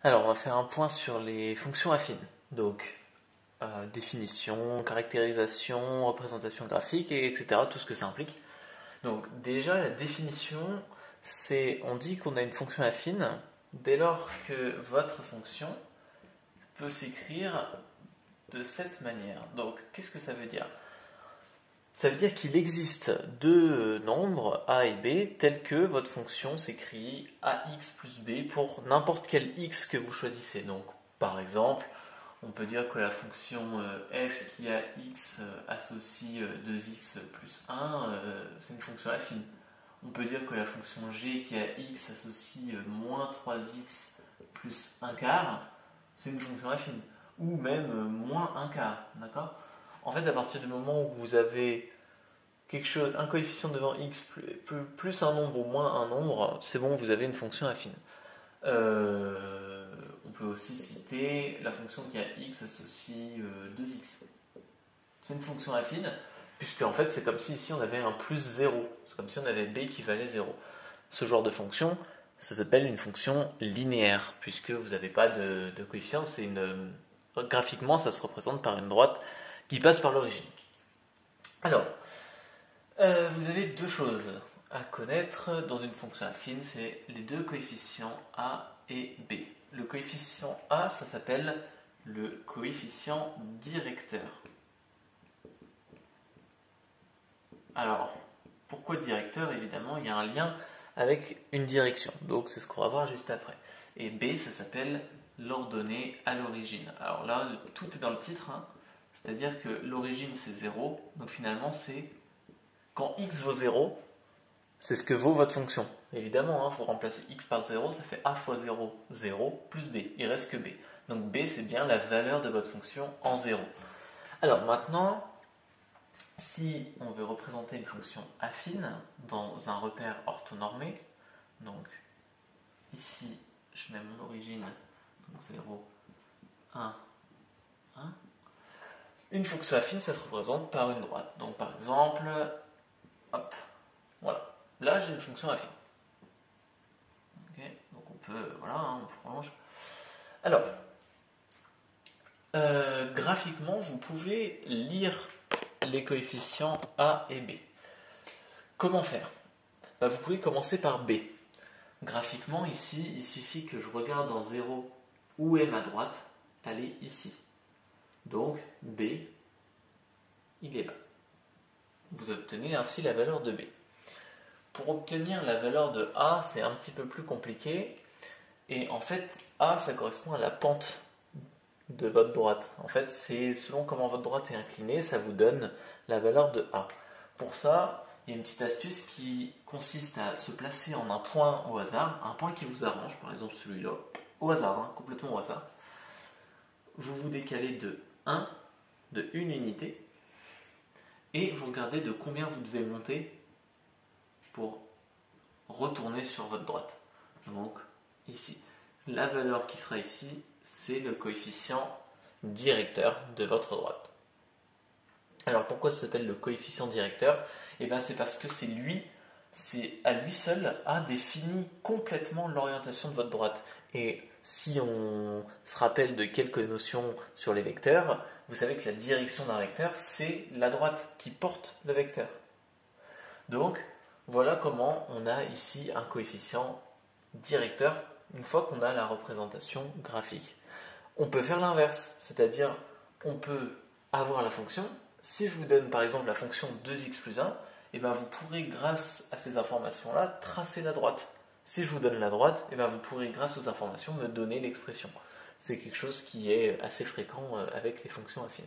Alors, on va faire un point sur les fonctions affines. Donc, définition, caractérisation, représentation graphique, etc. Tout ce que ça implique. Donc, déjà, la définition, c'est, on dit qu'on a une fonction affine dès lors que votre fonction peut s'écrire de cette manière. Donc, qu'est-ce que ça veut dire? Ça veut dire qu'il existe deux nombres a et b tels que votre fonction s'écrit ax plus b pour n'importe quel x que vous choisissez. Donc, par exemple, on peut dire que la fonction f qui a x associe 2x plus 1, c'est une fonction affine. On peut dire que la fonction g qui a x associe moins 3x plus 1 quart, c'est une fonction affine. Ou même moins 1 quart, d'accord? En fait, à partir du moment où vous avez quelque chose, un coefficient devant x plus un nombre ou moins un nombre, c'est bon, vous avez une fonction affine. On peut aussi citer la fonction qui a x associe 2x. C'est une fonction affine, puisque en fait c'est comme si ici on avait un plus 0. C'est comme si on avait b qui valait 0. Ce genre de fonction, ça s'appelle une fonction linéaire, puisque vous n'avez pas de coefficient. Graphiquement, ça se représente par une droite qui passe par l'origine. Alors, vous avez deux choses à connaître dans une fonction affine, c'est les deux coefficients a et b. Le coefficient a, ça s'appelle le coefficient directeur. Alors, pourquoi directeur? Évidemment, il y a un lien avec une direction, donc c'est ce qu'on va voir juste après. Et b, ça s'appelle l'ordonnée à l'origine. Alors là, tout est dans le titre, hein. C'est-à-dire que l'origine c'est 0, donc finalement c'est quand x vaut 0, c'est ce que vaut votre fonction. Évidemment, il faut remplacer x par 0, ça fait a fois 0, 0, plus b, il reste que b. Donc b, c'est bien la valeur de votre fonction en 0. Alors maintenant, si on veut représenter une fonction affine dans un repère orthonormé, donc ici, je mets mon origine, donc 0, 1, 1. Une fonction affine, ça se représente par une droite. Donc par exemple, hop, voilà. Là, j'ai une fonction affine. Okay, donc on peut, voilà, on prolonge. Alors, graphiquement, vous pouvez lire les coefficients a et b. Comment faire? Vous pouvez commencer par b. Graphiquement, ici, il suffit que je regarde en 0 où est ma droite. Elle est ici. Donc, b, il est là. Vous obtenez ainsi la valeur de b. Pour obtenir la valeur de a, c'est un petit peu plus compliqué. Et en fait, a, ça correspond à la pente de votre droite. En fait, c'est selon comment votre droite est inclinée, ça vous donne la valeur de a. Pour ça, il y a une petite astuce qui consiste à se placer en un point au hasard, un point qui vous arrange, par exemple celui-là, au hasard, hein, complètement au hasard. Vous vous décalez de 1, de 1 unité, et vous regardez de combien vous devez monter pour retourner sur votre droite. Donc, ici. La valeur qui sera ici, c'est le coefficient directeur de votre droite. Alors, pourquoi ça s'appelle le coefficient directeur? Eh bien, c'est parce que c'est à lui seul, a défini complètement l'orientation de votre droite. Et si on se rappelle de quelques notions sur les vecteurs, vous savez que la direction d'un vecteur, c'est la droite qui porte le vecteur. Donc, voilà comment on a ici un coefficient directeur une fois qu'on a la représentation graphique. On peut faire l'inverse, c'est-à-dire on peut avoir la fonction. Si je vous donne par exemple la fonction 2x plus 1, et vous pourrez grâce à ces informations-là tracer la droite. Si je vous donne la droite, vous pourrez grâce aux informations me donner l'expression. C'est quelque chose qui est assez fréquent avec les fonctions affines.